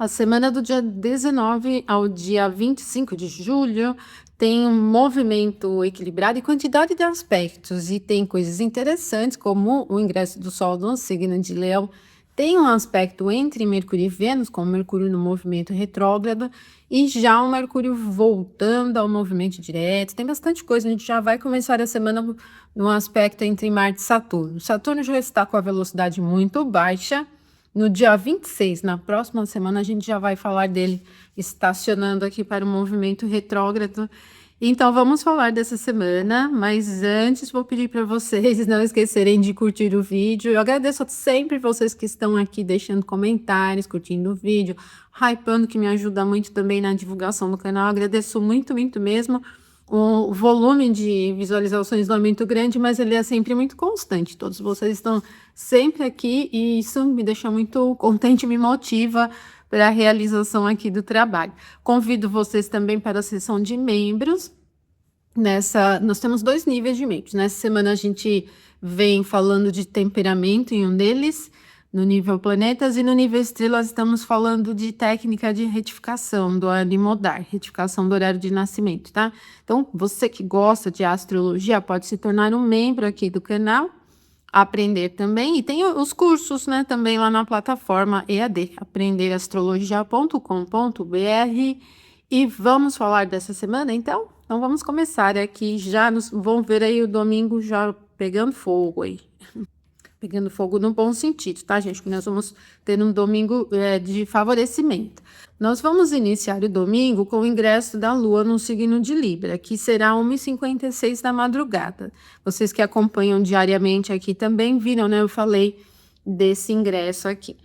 A semana do dia 19 ao dia 25 de julho tem um movimento equilibrado e quantidade de aspectos, e tem coisas interessantes, como o ingresso do Sol no signo de Leão. Tem um aspecto entre Mercúrio e Vênus, com o Mercúrio no movimento retrógrado, e já o Mercúrio voltando ao movimento direto. Tem bastante coisa, a gente já vai começar a semana no aspecto entre Marte e Saturno. Saturno já está com a velocidade muito baixa. No dia 26, na próxima semana, a gente já vai falar dele estacionando aqui para o movimento retrógrado. Então, vamos falar dessa semana, mas antes vou pedir para vocês não esquecerem de curtir o vídeo. Eu agradeço sempre vocês que estão aqui deixando comentários, curtindo o vídeo, hypando, que me ajuda muito também na divulgação do canal. Eu agradeço muito, muito mesmo. O volume de visualizações não é muito grande, mas ele é sempre muito constante. Todos vocês estão sempre aqui e isso me deixa muito contente, me motiva para a realização aqui do trabalho. Convido vocês também para a sessão de membros. Nós temos 2 níveis de membros. Nessa semana a gente vem falando de temperamento em um deles, no nível planetas, e no nível estrelas estamos falando de técnica de retificação do Alimodar, retificação do horário de nascimento, tá? Então, você que gosta de astrologia pode se tornar um membro aqui do canal, aprender também, e tem os cursos, né, também lá na plataforma EAD, aprenderastrologia.com.br. E vamos falar dessa semana, então? Então vamos começar aqui, vão ver aí o domingo já pegando fogo aí. Pegando fogo no bom sentido, tá, gente? Que nós vamos ter um domingo de favorecimento. Nós vamos iniciar o domingo com o ingresso da Lua no signo de Libra, que será 1h56 da madrugada. Vocês que acompanham diariamente aqui também viram, né? Eu falei desse ingresso aqui.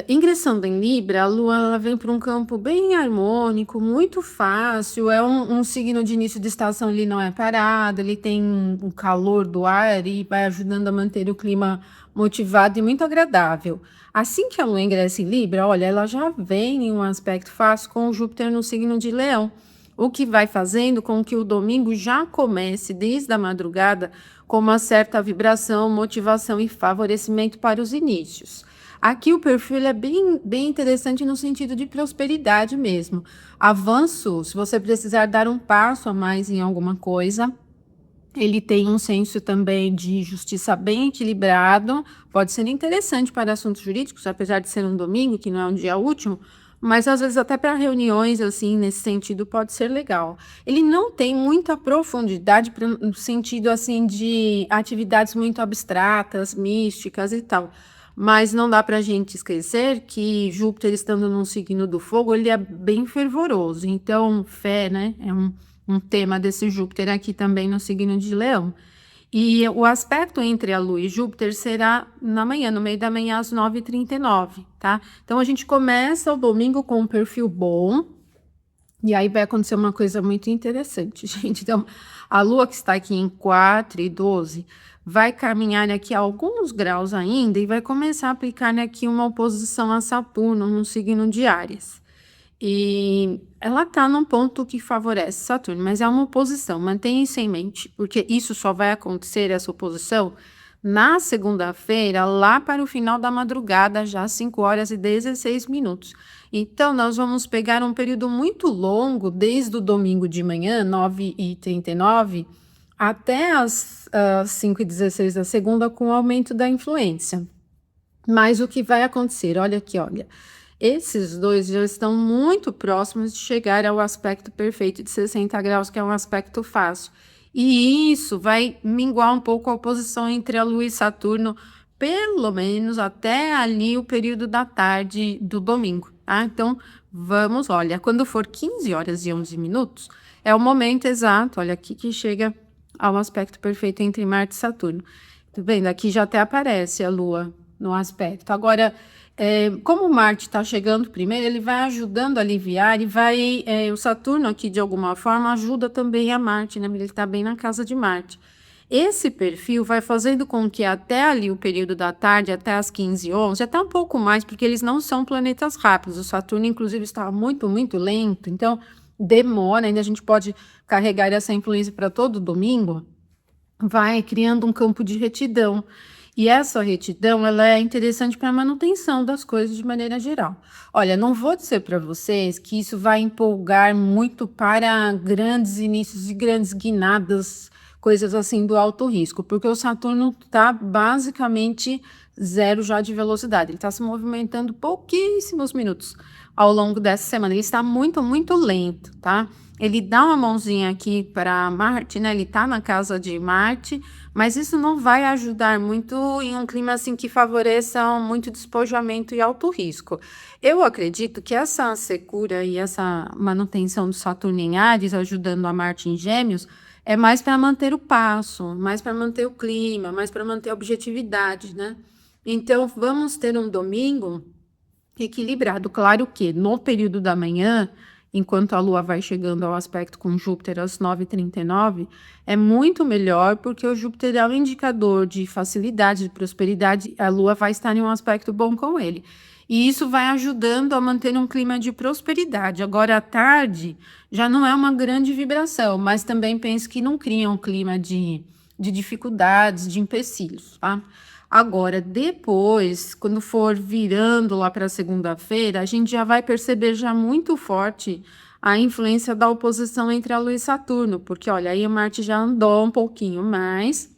Ingressando em Libra, a Lua ela vem para um campo bem harmônico, muito fácil, é um signo de início de estação, ele não é parado, ele tem um calor do ar e vai ajudando a manter o clima motivado e muito agradável. Assim que a Lua ingressa em Libra, olha, ela já vem em um aspecto fácil com o Júpiter no signo de Leão, o que vai fazendo com que o domingo já comece desde a madrugada com uma certa vibração, motivação e favorecimento para os inícios. Aqui o perfil é bem interessante no sentido de prosperidade mesmo. Avanço, se você precisar dar um passo a mais em alguma coisa, ele tem um senso também de justiça bem equilibrado, pode ser interessante para assuntos jurídicos, apesar de ser um domingo, que não é um dia útil, mas às vezes até para reuniões, assim, nesse sentido, pode ser legal. Ele não tem muita profundidade no sentido, assim, de atividades muito abstratas, místicas e tal. Mas não dá para a gente esquecer que Júpiter estando num signo do fogo, ele é bem fervoroso. Então, fé, né, é um tema desse Júpiter aqui também no signo de Leão. E o aspecto entre a Lua e Júpiter será na manhã, no meio da manhã, às 9h39, tá? Então, a gente começa o domingo com um perfil bom, e aí vai acontecer uma coisa muito interessante, gente. Então, a Lua que está aqui em 4 e 12 vai caminhar aqui a alguns graus ainda e vai começar a aplicar aqui uma oposição a Saturno no signo de Áries. E ela está num ponto que favorece Saturno, mas é uma oposição, mantenha isso em mente, porque isso só vai acontecer, essa oposição, na segunda-feira, lá para o final da madrugada, já 5h16. Então, nós vamos pegar um período muito longo, desde o domingo de manhã, 9h39, até as 5h16 da segunda, com o aumento da influência. Mas o que vai acontecer? Olha aqui, olha. Esses dois já estão muito próximos de chegar ao aspecto perfeito de 60 graus, que é um aspecto fácil. E isso vai minguar um pouco a oposição entre a Lua e Saturno, pelo menos até ali o período da tarde do domingo, tá? Então, vamos, olha, quando for 15h11, é o momento exato, olha aqui, que chega ao aspecto perfeito entre Marte e Saturno. Tá vendo? Aqui já até aparece a Lua no aspecto. Agora, como Marte está chegando primeiro, ele vai ajudando a aliviar e vai... o Saturno aqui, de alguma forma, ajuda também a Marte, né? Ele está bem na casa de Marte. Esse perfil vai fazendo com que até ali o período da tarde, até as 15h11, até um pouco mais, porque eles não são planetas rápidos. O Saturno, inclusive, está muito, muito lento, então demora, ainda a gente pode carregar essa influência para todo domingo, vai criando um campo de retidão. E essa retidão, ela é interessante para a manutenção das coisas de maneira geral. Olha, não vou dizer para vocês que isso vai empolgar muito para grandes inícios e grandes guinadas, coisas assim do alto risco, porque o Saturno está basicamente zero já de velocidade. Ele está se movimentando pouquíssimos minutos ao longo dessa semana. Ele está muito, muito lento, tá? Ele dá uma mãozinha aqui para Marte, né? Ele está na casa de Marte, mas isso não vai ajudar muito em um clima assim que favoreça muito despojamento e alto risco. Eu acredito que essa secura e essa manutenção do Saturno em Áries, ajudando a Marte em Gêmeos, é mais para manter o passo, mais para manter o clima, mais para manter a objetividade, né? Então, vamos ter um domingo equilibrado. Claro que no período da manhã, enquanto a Lua vai chegando ao aspecto com Júpiter às 9h39, é muito melhor, porque o Júpiter é um indicador de facilidade, de prosperidade, a Lua vai estar em um aspecto bom com ele. E isso vai ajudando a manter um clima de prosperidade. Agora, à tarde, já não é uma grande vibração, mas também penso que não cria um clima de dificuldades, de empecilhos, tá? Agora, depois, quando for virando lá para segunda-feira, a gente já vai perceber já muito forte a influência da oposição entre a Lua e Saturno, porque olha, aí o Marte já andou um pouquinho mais,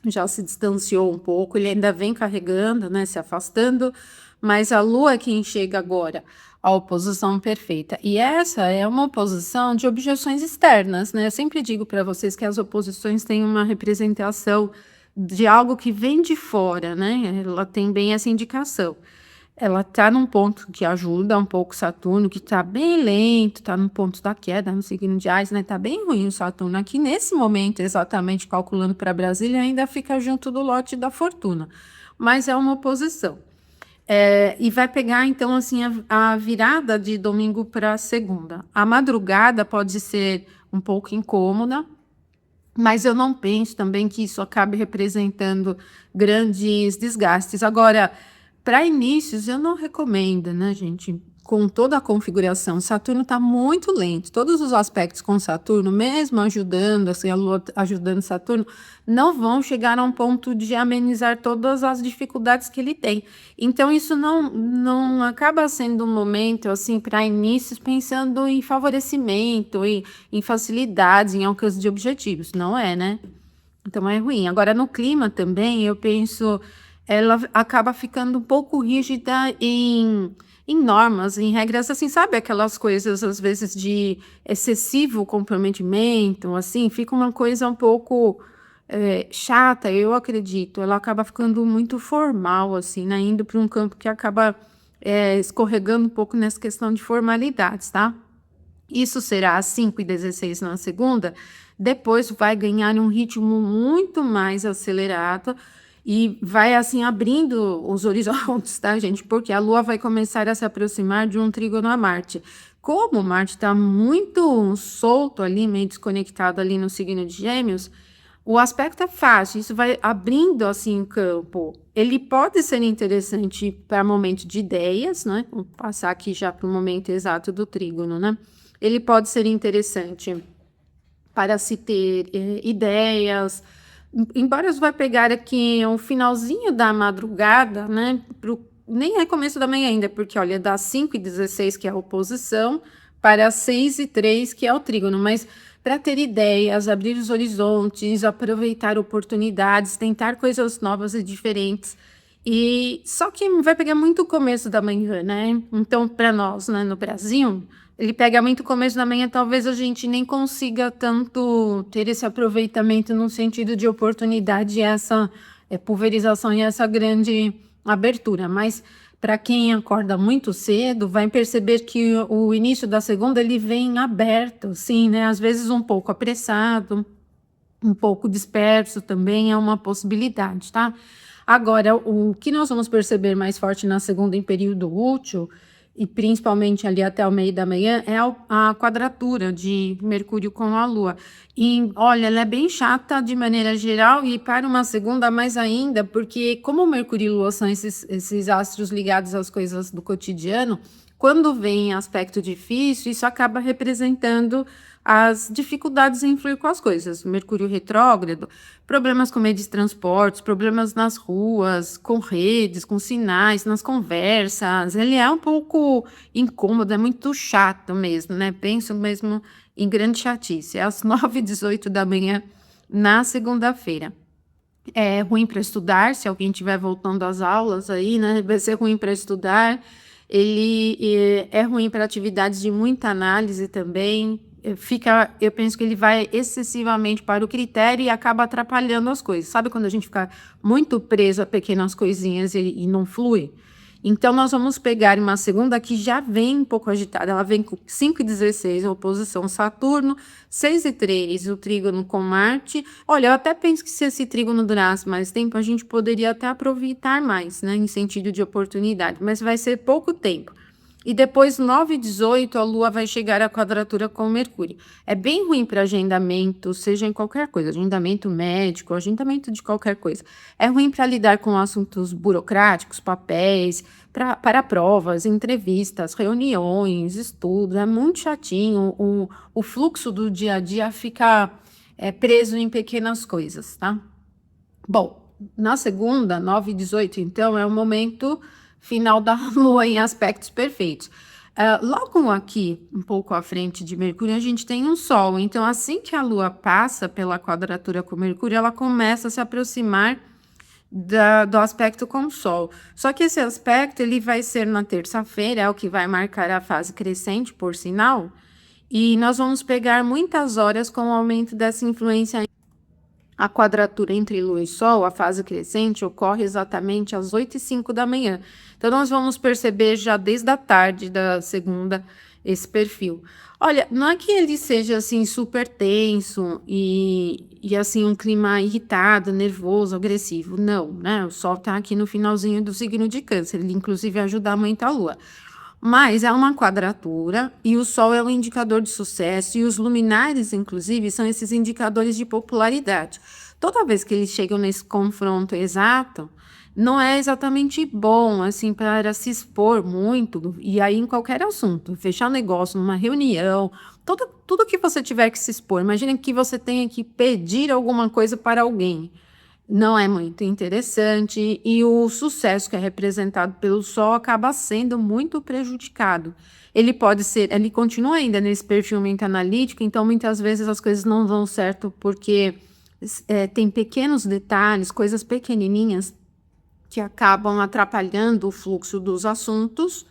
já se distanciou um pouco, ele ainda vem carregando, né, se afastando, mas a Lua é quem chega agora à oposição perfeita. E essa é uma oposição de objeções externas, né? Eu sempre digo para vocês que as oposições têm uma representação de algo que vem de fora, né? Ela tem bem essa indicação. Ela está num ponto que ajuda um pouco Saturno, que está bem lento, está no ponto da queda, no signo de Áries, né? Está bem ruim o Saturno aqui nesse momento, exatamente calculando para Brasília, ainda fica junto do lote da fortuna, mas é uma oposição. E vai pegar, então, assim, a virada de domingo para segunda. A madrugada pode ser um pouco incômoda, mas eu não penso também que isso acabe representando grandes desgastes. Agora, para inícios, eu não recomendo, né, gente? Com toda a configuração, Saturno está muito lento. Todos os aspectos com Saturno, mesmo ajudando, assim, a Lua ajudando Saturno, não vão chegar a um ponto de amenizar todas as dificuldades que ele tem. Então, isso não acaba sendo um momento, assim, para inícios, pensando em favorecimento, em facilidades, em alcance de objetivos. Não é, né? Então, é ruim. Agora, no clima também, eu penso, ela acaba ficando um pouco rígida em normas, em regras, assim, sabe? Aquelas coisas, às vezes, de excessivo comprometimento, assim, fica uma coisa um pouco chata, eu acredito. Ela acaba ficando muito formal, assim, né? Indo para um campo que acaba escorregando um pouco nessa questão de formalidades, tá? Isso será às 5h16 na segunda, depois vai ganhar um ritmo muito mais acelerado e vai, assim, abrindo os horizontes, tá, gente? Porque a Lua vai começar a se aproximar de um trígono a Marte. Como Marte está muito solto ali, meio desconectado ali no signo de Gêmeos, o aspecto é fácil, isso vai abrindo, assim, campo. Ele pode ser interessante para momento de ideias, né? Vou passar aqui já para o momento exato do trígono, né? Ele pode ser interessante para se ter ideias, embora vai pegar aqui um finalzinho da madrugada, né? Nem é começo da manhã ainda, porque olha, das 5h16, que é a oposição, para as 6h03, que é o trígono, mas para ter ideias, abrir os horizontes, aproveitar oportunidades, tentar coisas novas e diferentes. E só que vai pegar muito o começo da manhã, né? Então, para nós, né, no Brasil, ele pega muito o começo da manhã, talvez a gente nem consiga tanto ter esse aproveitamento no sentido de oportunidade, essa pulverização e essa grande abertura. Mas para quem acorda muito cedo, vai perceber que o início da segunda ele vem aberto, sim, né? Às vezes um pouco apressado, um pouco disperso também é uma possibilidade, tá? Agora, o que nós vamos perceber mais forte na segunda em período útil, e principalmente ali até o meio da manhã, é a quadratura de Mercúrio com a Lua. E olha, ela é bem chata de maneira geral, e para uma segunda mais ainda, porque como Mercúrio e Lua são esses astros ligados às coisas do cotidiano, Quando vem aspecto difícil, isso acaba representando as dificuldades em fluir com as coisas. Mercúrio retrógrado, problemas com meio de transportes, problemas nas ruas, com redes, com sinais, nas conversas. Ele é um pouco incômodo, é muito chato mesmo, né? Penso mesmo em grande chatice. É às 9h18 da manhã na segunda-feira. É ruim para estudar, se alguém estiver voltando às aulas aí, né? Vai ser ruim para estudar. Ele é ruim para atividades de muita análise também. Eu penso que ele vai excessivamente para o critério e acaba atrapalhando as coisas. Sabe quando a gente fica muito preso a pequenas coisinhas e não flui? Então, nós vamos pegar uma segunda que já vem um pouco agitada. Ela vem com 5h16, a oposição Saturno, 6h03, o trígono com Marte. Olha, eu até penso que se esse trígono durasse mais tempo, a gente poderia até aproveitar mais, né, em sentido de oportunidade, mas vai ser pouco tempo. E depois, 9h18, a Lua vai chegar à quadratura com Mercúrio. É bem ruim para agendamento, seja em qualquer coisa, agendamento médico, agendamento de qualquer coisa. É ruim para lidar com assuntos burocráticos, papéis, para provas, entrevistas, reuniões, estudos. É muito chatinho. O fluxo do dia a dia fica preso em pequenas coisas, tá? Bom, na segunda, 9h18, então, é o momento final da Lua em aspectos perfeitos. Logo aqui, um pouco à frente de Mercúrio, a gente tem um Sol. Então, assim que a Lua passa pela quadratura com Mercúrio, ela começa a se aproximar do aspecto com o Sol. Só que esse aspecto ele vai ser na terça-feira, é o que vai marcar a fase crescente, por sinal. E nós vamos pegar muitas horas com o aumento dessa influência. A quadratura entre Lua e Sol, a fase crescente, ocorre exatamente às 8h05 da manhã. Então, nós vamos perceber já desde a tarde da segunda esse perfil. Olha, não é que ele seja assim super tenso e assim um clima irritado, nervoso, agressivo. Não, né? O Sol está aqui no finalzinho do signo de Câncer. Ele, inclusive, ajuda muito a Lua. Mas é uma quadratura e o Sol é um indicador de sucesso e os luminares, inclusive, são esses indicadores de popularidade. Toda vez que eles chegam nesse confronto exato, não é exatamente bom, assim, para se expor muito, e aí em qualquer assunto, fechar um negócio, numa reunião, tudo que você tiver que se expor. Imagina que você tenha que pedir alguma coisa para alguém. Não é muito interessante e o sucesso que é representado pelo Sol acaba sendo muito prejudicado. Ele continua ainda nesse perfil mente analítico, então muitas vezes as coisas não dão certo porque tem pequenos detalhes, coisas pequenininhas que acabam atrapalhando o fluxo dos assuntos.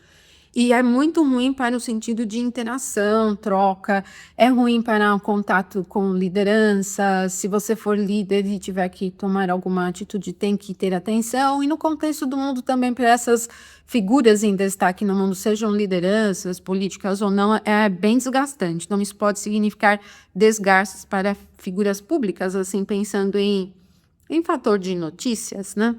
E é muito ruim para o sentido de interação, troca, é ruim para o contato com liderança. Se você for líder e tiver que tomar alguma atitude, tem que ter atenção. E no contexto do mundo também, para essas figuras em destaque no mundo, sejam lideranças políticas ou não, é bem desgastante. Então, isso pode significar desgastes para figuras públicas, assim, pensando em fator de notícias, né?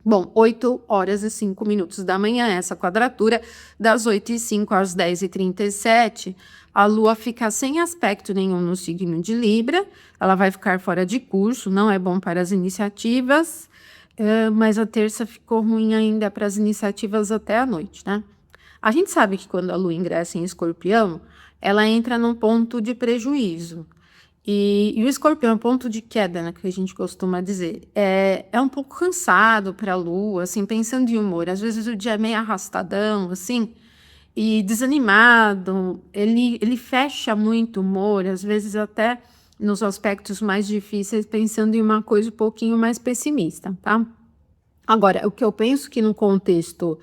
Bom, 8h05 da manhã, essa quadratura, das 8h05 às 10h37, a Lua fica sem aspecto nenhum no signo de Libra, ela vai ficar fora de curso, não é bom para as iniciativas, mas a terça ficou ruim ainda para as iniciativas até a noite, né? A gente sabe que quando a Lua ingressa em Escorpião, ela entra num ponto de prejuízo. E o Escorpião é um ponto de queda, né, que a gente costuma dizer. É um pouco cansado para a Lua, assim, pensando em humor. Às vezes o dia é meio arrastadão, assim, e desanimado. Ele fecha muito o humor, às vezes até nos aspectos mais difíceis, pensando em uma coisa um pouquinho mais pessimista, tá? Agora, o que eu penso que no contexto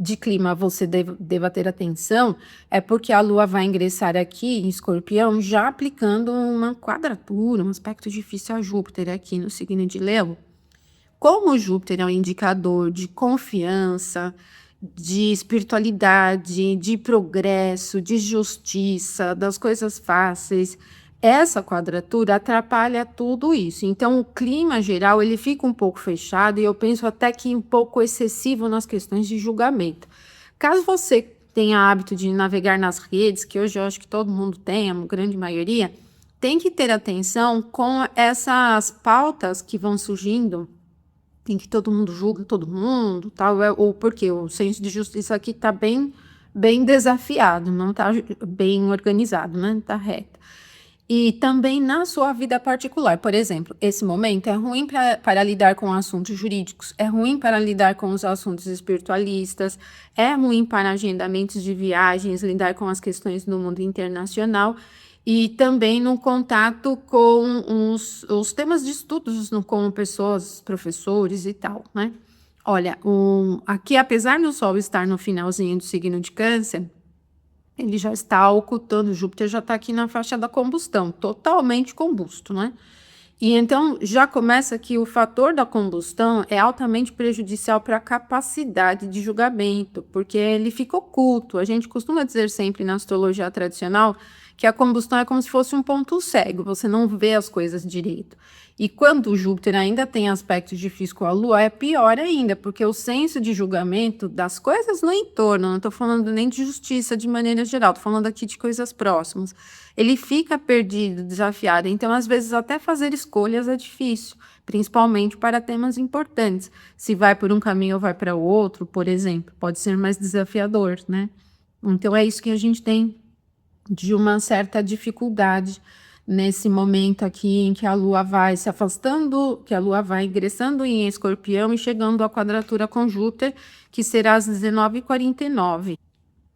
de clima você deva ter atenção é porque a Lua vai ingressar aqui em Escorpião já aplicando uma quadratura, um aspecto difícil a Júpiter aqui no signo de Leão. Como Júpiter é um indicador de confiança, de espiritualidade, de progresso, de justiça, das coisas fáceis, essa quadratura atrapalha tudo isso. Então, o clima geral ele fica um pouco fechado e eu penso até que um pouco excessivo nas questões de julgamento. Caso você tenha hábito de navegar nas redes, que hoje eu acho que todo mundo tem, a grande maioria, tem que ter atenção com essas pautas que vão surgindo em que todo mundo julga todo mundo, tal, ou porque o senso de justiça aqui está bem bem desafiado, não tá bem organizado, né? Tá reto. E também na sua vida particular, por exemplo, esse momento é ruim para lidar com assuntos jurídicos, é ruim para lidar com os assuntos espiritualistas, é ruim para agendamentos de viagens, lidar com as questões do mundo internacional e também no contato com os temas de estudos com pessoas, professores e tal, né? Olha, aqui, apesar do Sol estar no finalzinho do signo de Câncer, ele já está ocultando, Júpiter já está aqui na faixa da combustão, totalmente combusto, né? E então já começa que o fator da combustão é altamente prejudicial para a capacidade de julgamento, porque ele fica oculto. A gente costuma dizer sempre na astrologia tradicional que a combustão é como se fosse um ponto cego, você não vê as coisas direito. E quando o Júpiter ainda tem aspectos difíceis com a Lua, é pior ainda, porque o senso de julgamento das coisas no entorno, não estou falando nem de justiça de maneira geral, estou falando aqui de coisas próximas, ele fica perdido, desafiado. Então, às vezes, até fazer escolhas é difícil, principalmente para temas importantes. Se vai por um caminho ou vai para o outro, por exemplo, pode ser mais desafiador, né? Então, é isso que a gente tem de uma certa dificuldade nesse momento aqui em que a Lua vai se afastando, que a Lua vai ingressando em Escorpião e chegando à quadratura com Júpiter, que será às 19h49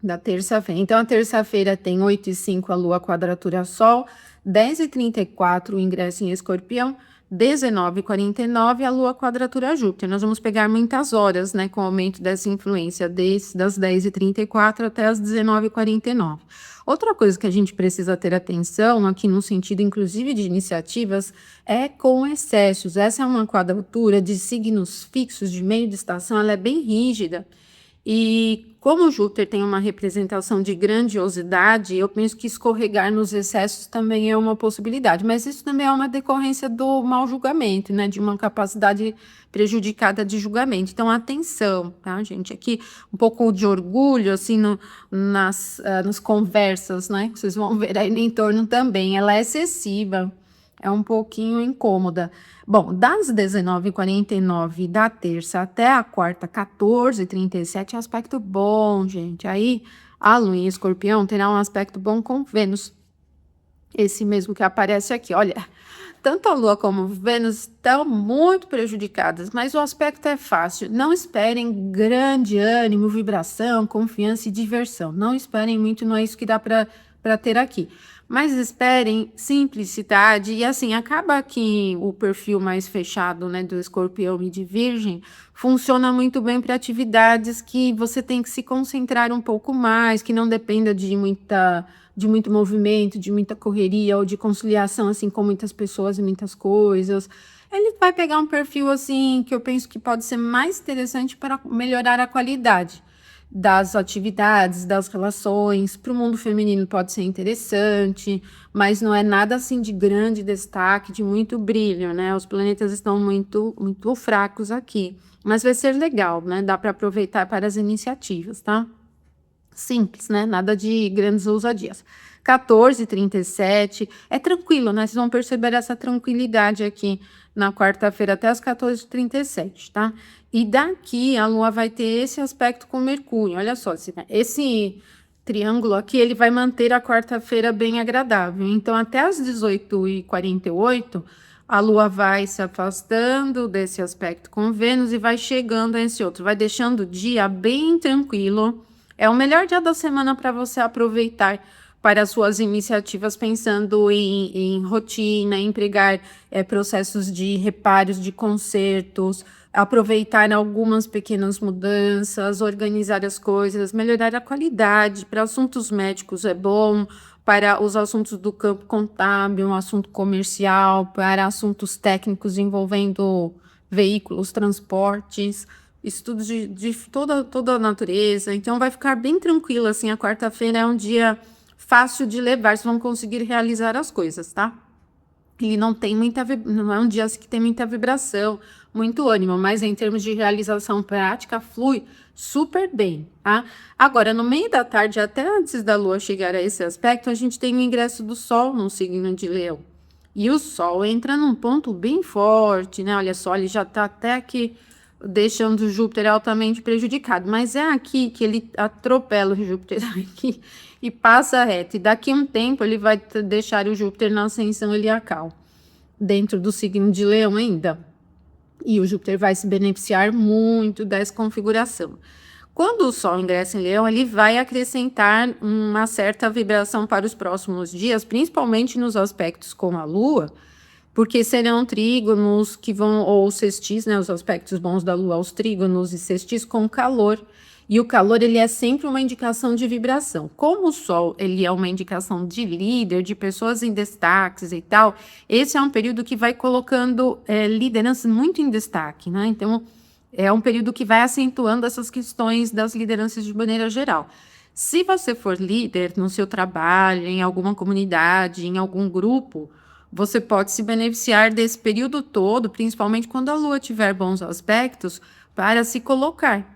da terça-feira. Então, a terça-feira tem 8h05 a Lua quadratura Sol, 10h34 o ingresso em Escorpião, 19h49 a Lua quadratura Júpiter. Nós vamos pegar muitas horas, né, com o aumento dessa influência, das 10h34 até as 19h49. Outra coisa que a gente precisa ter atenção, aqui no sentido inclusive de iniciativas, é com excessos. Essa é uma quadratura de signos fixos de meio de estação, ela é bem rígida. E como Júpiter tem uma representação de grandiosidade, eu penso que escorregar nos excessos também é uma possibilidade, mas isso também é uma decorrência do mau julgamento, né, de uma capacidade prejudicada de julgamento. Então, atenção, tá, gente? Aqui um pouco de orgulho, assim, nas conversas, né, que vocês vão ver aí no entorno também, ela é excessiva. É um pouquinho incômoda. Bom, das 19h49 da terça até a quarta, 14h37, é aspecto bom, gente. Aí, a Lua em Escorpião terá um aspecto bom com Vênus. Esse mesmo que aparece aqui. Olha, tanto a Lua como Vênus estão muito prejudicadas, mas o aspecto é fácil. Não esperem grande ânimo, vibração, confiança e diversão. Não esperem muito, não é isso que dá para ter aqui. Mas esperem simplicidade e assim, acaba que o perfil mais fechado, né, do Escorpião e de Virgem funciona muito bem para atividades que você tem que se concentrar um pouco mais, que não dependa de muito movimento, de muita correria ou de conciliação assim com muitas pessoas e muitas coisas. Ele vai pegar um perfil assim que eu penso que pode ser mais interessante para melhorar a qualidade das atividades, das relações. Para o mundo feminino pode ser interessante, mas não é nada assim de grande destaque, de muito brilho, né? Os planetas estão muito fracos aqui, mas vai ser legal, né? Dá para aproveitar para as iniciativas, tá? Simples, né? Nada de grandes ousadias. 14h37, é tranquilo, né? Vocês vão perceber essa tranquilidade aqui na quarta-feira até as 14h37, tá? E daqui a Lua vai ter esse aspecto com Mercúrio. Olha só, esse triângulo aqui, ele vai manter a quarta-feira bem agradável. Então, até as 18h48, a Lua vai se afastando desse aspecto com Vênus e vai chegando a esse outro. Vai deixando o dia bem tranquilo. É o melhor dia da semana para você aproveitar para as suas iniciativas, pensando em rotina, em empregar processos de reparos, de consertos, aproveitar algumas pequenas mudanças, organizar as coisas, melhorar a qualidade. Para assuntos médicos é bom, para os assuntos do campo contábil, um assunto comercial, para assuntos técnicos envolvendo veículos, transportes, estudos de toda a natureza. Então vai ficar bem tranquilo, assim, a quarta-feira é um dia fácil de levar, vocês vão conseguir realizar as coisas, tá? E não é um dia que tem muita vibração, muito ânimo, mas em termos de realização prática, flui super bem, tá? Agora, no meio da tarde, até antes da Lua chegar a esse aspecto, a gente tem o ingresso do Sol no signo de Leão. E o Sol entra num ponto bem forte, né? Olha só, ele já tá até aqui deixando o Júpiter altamente prejudicado. Mas é aqui que ele atropela o Júpiter aqui e passa reto. E daqui a um tempo ele vai deixar o Júpiter na ascensão heliacal, dentro do signo de Leão ainda. E o Júpiter vai se beneficiar muito dessa configuração. Quando o Sol ingressa em Leão, ele vai acrescentar uma certa vibração para os próximos dias, principalmente nos aspectos com a Lua, porque serão trígonos que vão, ou sextis, né, os aspectos bons da Lua aos trígonos e sextis com calor. E o calor, ele é sempre uma indicação de vibração. Como o Sol, ele é uma indicação de líder, de pessoas em destaques e tal, esse é um período que vai colocando lideranças muito em destaque, né? Então, é um período que vai acentuando essas questões das lideranças de maneira geral. Se você for líder no seu trabalho, em alguma comunidade, em algum grupo, você pode se beneficiar desse período todo, principalmente quando a Lua tiver bons aspectos, para se colocar.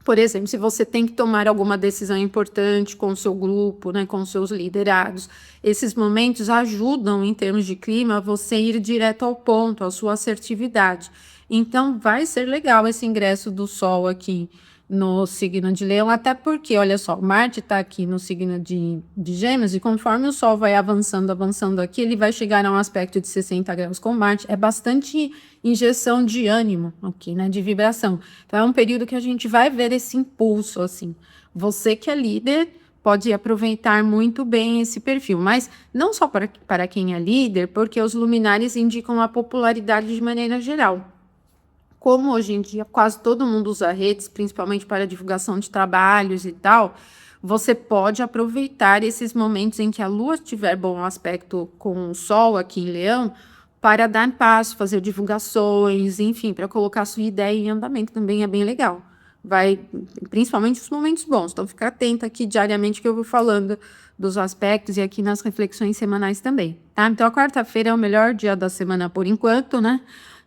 Por exemplo, se você tem que tomar alguma decisão importante com o seu grupo, né, com os seus liderados, esses momentos ajudam, em termos de clima, você ir direto ao ponto, a sua assertividade. Então, vai ser legal esse ingresso do Sol aqui no signo de Leão, até porque, olha só, Marte está aqui no signo de Gêmeos, e conforme o Sol vai avançando aqui, ele vai chegar a um aspecto de 60 graus com Marte, é bastante injeção de ânimo aqui, né, de vibração. Então, é um período que a gente vai ver esse impulso, assim. Você que é líder pode aproveitar muito bem esse perfil, mas não só para quem é líder, porque os luminares indicam a popularidade de maneira geral. Como hoje em dia quase todo mundo usa redes, principalmente para divulgação de trabalhos e tal, você pode aproveitar esses momentos em que a Lua tiver bom aspecto com o Sol aqui em Leão, para dar passo, fazer divulgações, enfim, para colocar sua ideia em andamento, também é bem legal. Vai, principalmente os momentos bons, então fica atenta aqui diariamente que eu vou falando dos aspectos e aqui nas reflexões semanais também, tá? Então a quarta-feira é o melhor dia da semana por enquanto, né?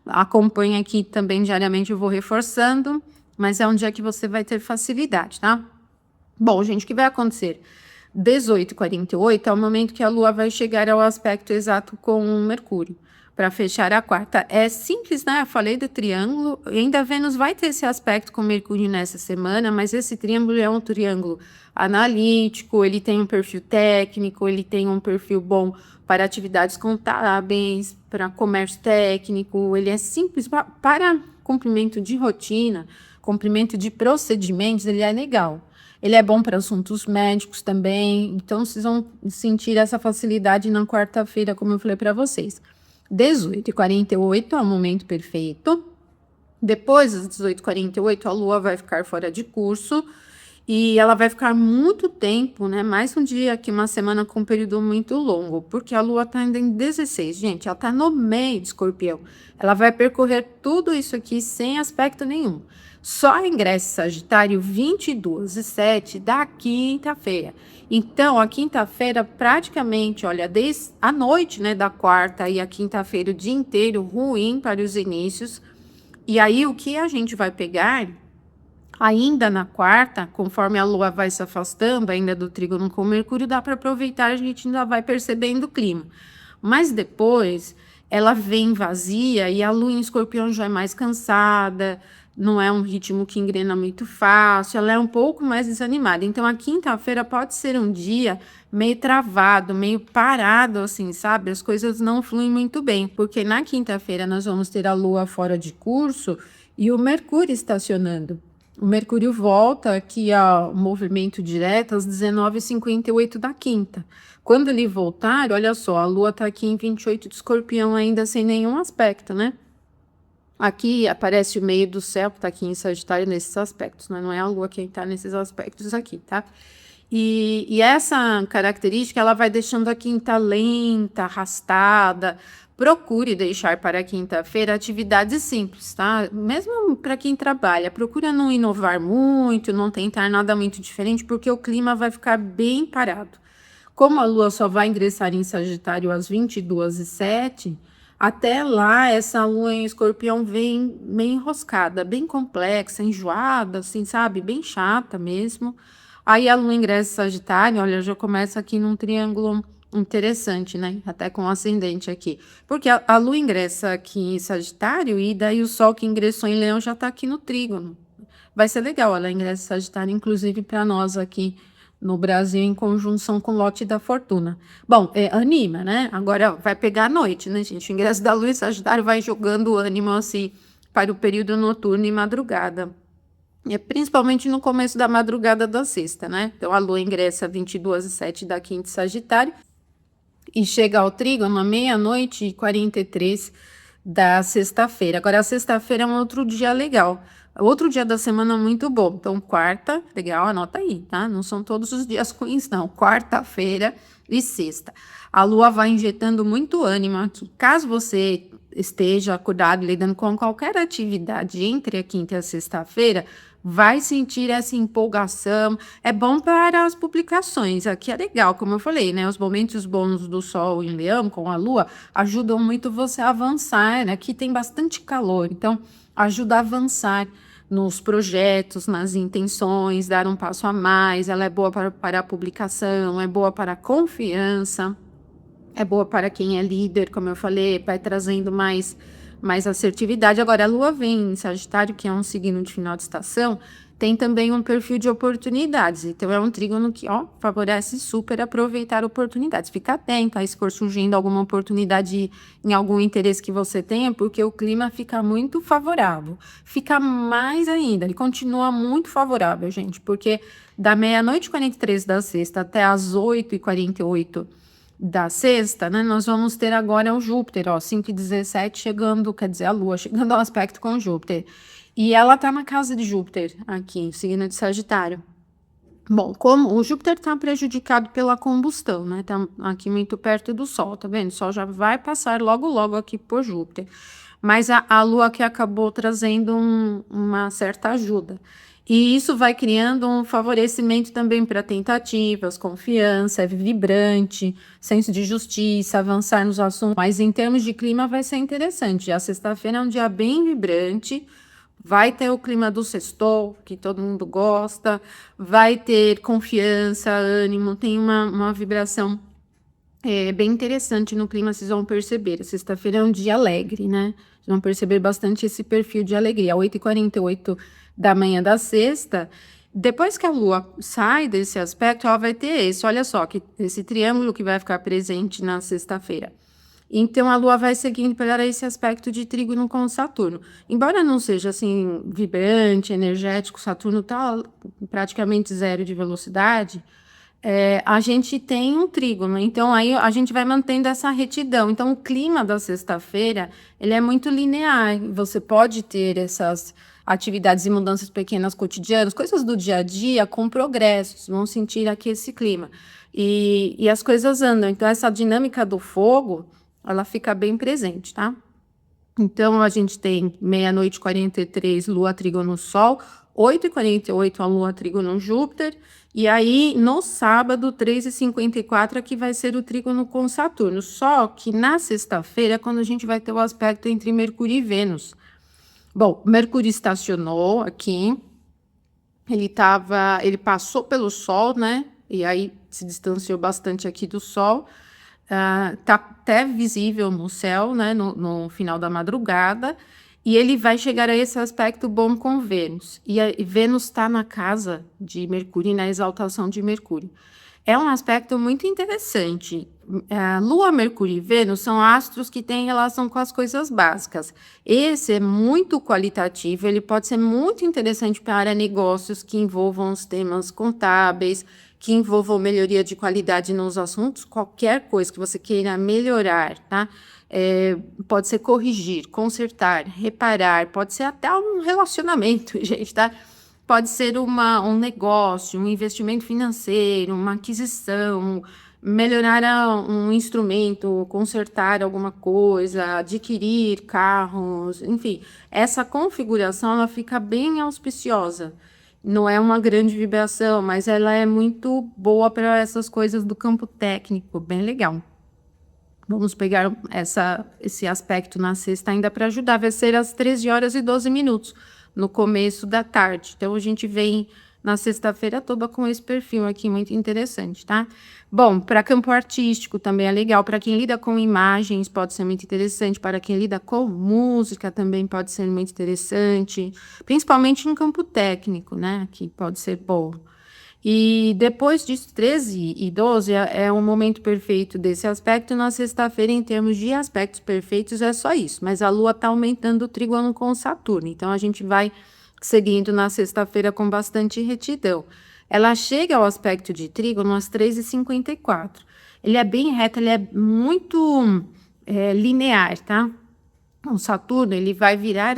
Acompanha aqui também diariamente, eu vou reforçando, mas é um dia que você vai ter facilidade, tá? Bom, gente, o que vai acontecer? 18h48 é o momento que a Lua vai chegar ao aspecto exato com o Mercúrio, para fechar a quarta. É simples, né? Eu falei do triângulo, e ainda Vênus vai ter esse aspecto com Mercúrio nessa semana, mas esse triângulo é um triângulo analítico, ele tem um perfil técnico, ele tem um perfil bom para atividades contábeis, para comércio técnico, ele é simples para cumprimento de rotina, cumprimento de procedimentos, ele é legal. Ele é bom para assuntos médicos também, então vocês vão sentir essa facilidade na quarta-feira, como eu falei para vocês. 18h48 é o momento perfeito. Depois das 18h48, a Lua vai ficar fora de curso e ela vai ficar muito tempo, né? Mais um dia que uma semana com um período muito longo, porque a Lua está ainda em 16, gente, ela está no meio de Escorpião. Ela vai percorrer tudo isso aqui sem aspecto nenhum. Só ingressa Sagitário 22h07 da quinta-feira. Então, a quinta-feira praticamente, olha, desde a noite, né, da quarta e a quinta-feira, o dia inteiro ruim para os inícios. E aí, o que a gente vai pegar ainda na quarta, conforme a Lua vai se afastando, ainda do trígono com Mercúrio, dá para aproveitar, a gente ainda vai percebendo o clima. Mas depois, ela vem vazia e a Lua em Escorpião já é mais cansada, não é um ritmo que engrena muito fácil, ela é um pouco mais desanimada. Então, a quinta-feira pode ser um dia meio travado, meio parado, assim, sabe? As coisas não fluem muito bem, porque na quinta-feira nós vamos ter a Lua fora de curso e o Mercúrio estacionando. O Mercúrio volta aqui ao movimento direto às 19h58 da quinta. Quando ele voltar, olha só, a Lua está aqui em 28 de Escorpião ainda sem nenhum aspecto, né? Aqui aparece o meio do céu, que está aqui em Sagitário nesses aspectos, né? Não é a Lua quem está nesses aspectos aqui, tá? E essa característica, ela vai deixando a quinta lenta, arrastada. Procure deixar para a quinta-feira atividades simples, tá? Mesmo para quem trabalha, procura não inovar muito, não tentar nada muito diferente, porque o clima vai ficar bem parado. Como a Lua só vai ingressar em Sagitário às 22h07, até lá, essa Lua em Escorpião vem meio enroscada, bem complexa, enjoada, assim, sabe? Bem chata mesmo. Aí a Lua ingressa em Sagitário, olha, já começa aqui num triângulo Interessante, né? Até com o ascendente aqui. Porque a Lua ingressa aqui em Sagitário e daí o Sol que ingressou em Leão já tá aqui no trígono. Vai ser legal, ela ingressa em Sagitário, inclusive para nós aqui no Brasil, em conjunção com o lote da fortuna. Bom, anima, né? Agora vai pegar a noite, né, gente? O ingresso da Lua em Sagitário vai jogando ânimo assim para o período noturno e madrugada. Principalmente no começo da madrugada da sexta, né? Então a Lua ingressa 22h07 da quinta Sagitário e chega ao trígono à 00h43 da sexta-feira. Agora, a sexta-feira é um outro dia legal. Outro dia da semana muito bom. Então, quarta, legal, anota aí, tá? Não são todos os dias ruins, não. Quarta-feira e sexta. A Lua vai injetando muito ânimo aqui. Caso você esteja acordado lidando com qualquer atividade entre a quinta e a sexta-feira, vai sentir essa empolgação. É bom para as publicações. Aqui é legal, como eu falei, né? Os momentos bons do Sol em Leão com a Lua ajudam muito você a avançar, né? Aqui tem bastante calor, então ajuda a avançar nos projetos, nas intenções, dar um passo a mais. Ela é boa para a publicação, é boa para a confiança. É boa para quem é líder, como eu falei, vai trazendo mais assertividade. Agora, a Lua vem em Sagitário, que é um signo de final de estação, tem também um perfil de oportunidades. Então, é um trígono que, favorece super aproveitar oportunidades. Fica atento aí se for surgindo alguma oportunidade em algum interesse que você tenha, porque o clima fica muito favorável. Fica mais ainda, ele continua muito favorável, gente, porque da 00h43 da sexta até as 8h48 da sexta, né, nós vamos ter agora o Júpiter, 5h17 chegando, quer dizer, a Lua chegando ao aspecto com Júpiter. E ela tá na casa de Júpiter, aqui, signo de Sagitário. Bom, como o Júpiter tá prejudicado pela combustão, né, tá aqui muito perto do Sol, tá vendo? O Sol já vai passar logo, logo aqui por Júpiter. Mas a Lua que acabou trazendo uma certa ajuda. E isso vai criando um favorecimento também para tentativas, confiança, é vibrante, senso de justiça, avançar nos assuntos. Mas em termos de clima vai ser interessante. A sexta-feira é um dia bem vibrante, vai ter o clima do sextou, que todo mundo gosta, vai ter confiança, ânimo, tem uma vibração bem interessante no clima, vocês vão perceber. A sexta-feira é um dia alegre, né? Vocês vão perceber bastante esse perfil de alegria. 8h48 da manhã da sexta, depois que a Lua sai desse aspecto, ela vai ter esse, olha só, que esse triângulo que vai ficar presente na sexta-feira. Então, a Lua vai seguindo para esse aspecto de trígono com Saturno. Embora não seja, assim, vibrante, energético, Saturno está praticamente zero de velocidade, a gente tem um trígono, então aí a gente vai mantendo essa retidão. Então, o clima da sexta-feira, ele é muito linear. Você pode ter essas atividades e mudanças pequenas cotidianas, coisas do dia a dia com progressos, vão sentir aqui esse clima. E as coisas andam. Então, essa dinâmica do fogo, ela fica bem presente, tá? Então, a gente tem 00h43, Lua trígono Sol, 8h48, a Lua trígono Júpiter, e aí, no sábado, 3h54, aqui vai ser o trígono com Saturno. Só que na sexta-feira, quando a gente vai ter o aspecto entre Mercúrio e Vênus. Bom, Mercúrio estacionou aqui, ele passou pelo Sol, né? E aí se distanciou bastante aqui do Sol. Tá até visível no céu, né, no final da madrugada, e ele vai chegar a esse aspecto bom com Vênus. E Vênus está na casa de Mercúrio, e na exaltação de Mercúrio. É um aspecto muito interessante. Lua, Mercúrio e Vênus são astros que têm relação com as coisas básicas. Esse é muito qualitativo, ele pode ser muito interessante para negócios que envolvam os temas contábeis, que envolvam melhoria de qualidade nos assuntos, qualquer coisa que você queira melhorar, tá? Pode ser corrigir, consertar, reparar, pode ser até um relacionamento, gente, tá? Pode ser um negócio, um investimento financeiro, uma aquisição, melhorar um instrumento, consertar alguma coisa, adquirir carros, enfim. Essa configuração, ela fica bem auspiciosa. Não é uma grande vibração, mas ela é muito boa para essas coisas do campo técnico, bem legal. Vamos pegar esse aspecto na sexta ainda para ajudar. Vai ser às 13h12, no começo da tarde. Então, a gente vem na sexta-feira toda com esse perfil aqui muito interessante, tá? Bom, para campo artístico também é legal, para quem lida com imagens pode ser muito interessante, para quem lida com música também pode ser muito interessante, principalmente em campo técnico, né? Que pode ser bom. E depois disso, 13 e 12 é um momento perfeito desse aspecto. Na sexta-feira, em termos de aspectos perfeitos, é só isso. Mas a Lua está aumentando o trígono com Saturno. Então, a gente vai seguindo na sexta-feira com bastante retidão. Ela chega ao aspecto de trígono às 3h54. Ele é bem reto, ele é muito linear, tá? O Saturno ele vai virar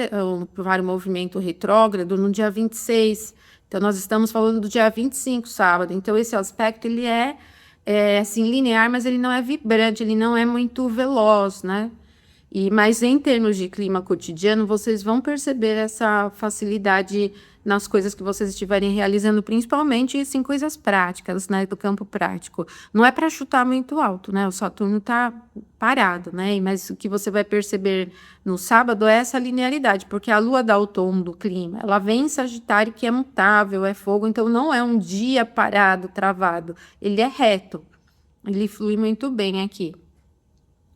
para o movimento retrógrado no dia 26. Então, nós estamos falando do dia 25, sábado. Então, esse aspecto ele é assim, linear, mas ele não é vibrante, ele não é muito veloz, né? Mas em termos de clima cotidiano, vocês vão perceber essa facilidade nas coisas que vocês estiverem realizando, principalmente assim, coisas práticas, né, do campo prático. Não é para chutar muito alto, né? O Saturno está parado, né? Mas o que você vai perceber no sábado é essa linearidade, porque a Lua dá o tom do clima. Ela vem em Sagitário, que é mutável, é fogo, então não é um dia parado, travado. Ele é reto. Ele flui muito bem aqui.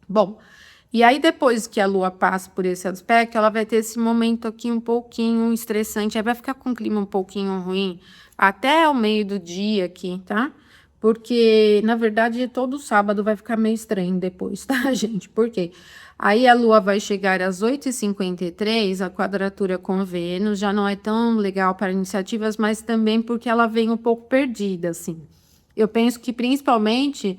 Bom, e aí depois que a Lua passa por esse aspecto, ela vai ter esse momento aqui um pouquinho estressante, aí vai ficar com um clima um pouquinho ruim até o meio do dia aqui, tá? Porque, na verdade, todo sábado vai ficar meio estranho depois, tá, gente? Por quê? Aí a Lua vai chegar às 8h53, a quadratura com Vênus, já não é tão legal para iniciativas, mas também porque ela vem um pouco perdida, assim. Eu penso que principalmente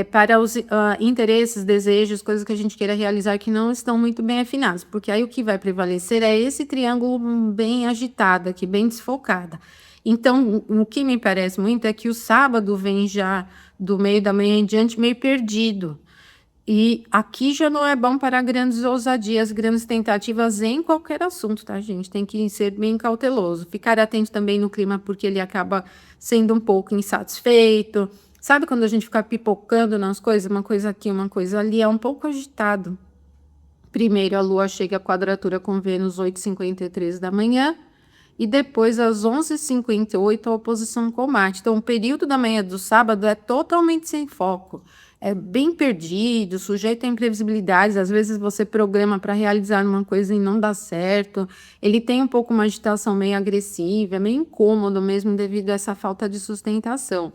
para os interesses, desejos, coisas que a gente queira realizar que não estão muito bem afinados, porque aí o que vai prevalecer é esse triângulo bem agitado aqui, bem desfocada. Então, o que me parece muito é que o sábado vem já do meio da manhã em diante meio perdido. E aqui já não é bom para grandes ousadias, grandes tentativas em qualquer assunto, tá, gente? Tem que ser bem cauteloso. Ficar atento também no clima, porque ele acaba sendo um pouco insatisfeito. Sabe quando a gente fica pipocando nas coisas, uma coisa aqui, uma coisa ali, é um pouco agitado. Primeiro, a Lua chega à quadratura com Vênus 8h53 da manhã. E depois, às 11h58, a oposição com Marte. Então, o período da manhã do sábado é totalmente sem foco. É bem perdido, sujeito a imprevisibilidades. Às vezes você programa para realizar uma coisa e não dá certo. Ele tem um pouco uma agitação meio agressiva, é meio incômodo mesmo devido a essa falta de sustentação.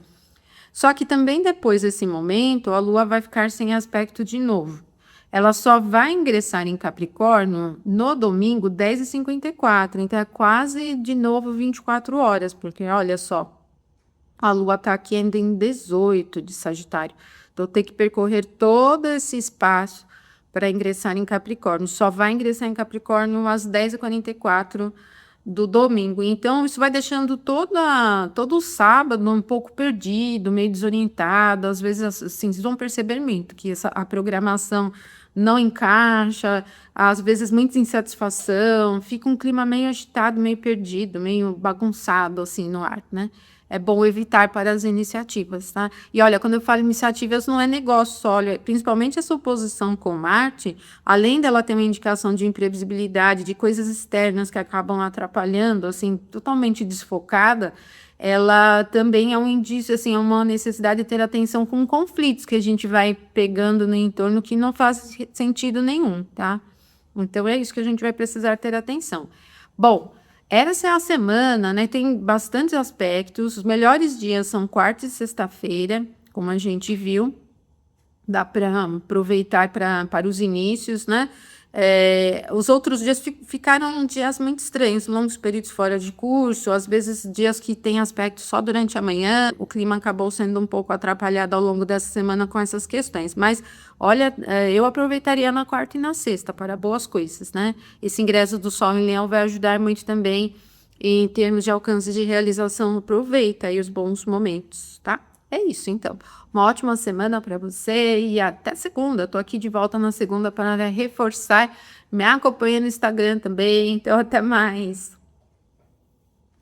Só que também depois desse momento, a Lua vai ficar sem aspecto de novo. Ela só vai ingressar em Capricórnio no domingo, 10h54. Então, é quase de novo 24 horas, porque olha só, a Lua está aqui ainda em 18 de Sagitário. Então, tem que percorrer todo esse espaço para ingressar em Capricórnio. Só vai ingressar em Capricórnio às 10h44 do domingo. Então, isso vai deixando todo o sábado um pouco perdido, meio desorientado. Às vezes, assim, vocês vão perceber muito que a programação não encaixa, às vezes muita insatisfação, fica um clima meio agitado, meio perdido, meio bagunçado, assim, no ar, né? É bom evitar para as iniciativas, tá? E olha, quando eu falo iniciativas, não é negócio só, olha, principalmente essa oposição com Marte, além dela ter uma indicação de imprevisibilidade, de coisas externas que acabam atrapalhando, assim, totalmente desfocada, ela também é um indício, assim, é uma necessidade de ter atenção com conflitos que a gente vai pegando no entorno que não faz sentido nenhum, tá? Então, é isso que a gente vai precisar ter atenção. Bom, essa é a semana, né? Tem bastantes aspectos. Os melhores dias são quarta e sexta-feira, como a gente viu. Dá para aproveitar para os inícios, né? Os outros dias ficaram dias muito estranhos, longos períodos fora de curso, às vezes dias que tem aspecto só durante a manhã. O clima acabou sendo um pouco atrapalhado ao longo dessa semana com essas questões. Mas, olha, eu aproveitaria na quarta e na sexta para boas coisas, né? Esse ingresso do Sol em Leão vai ajudar muito também em termos de alcance de realização. Aproveita aí os bons momentos, tá? É isso, então. Uma ótima semana para você e até segunda. Estou aqui de volta na segunda para reforçar. Me acompanha no Instagram também. Então, até mais.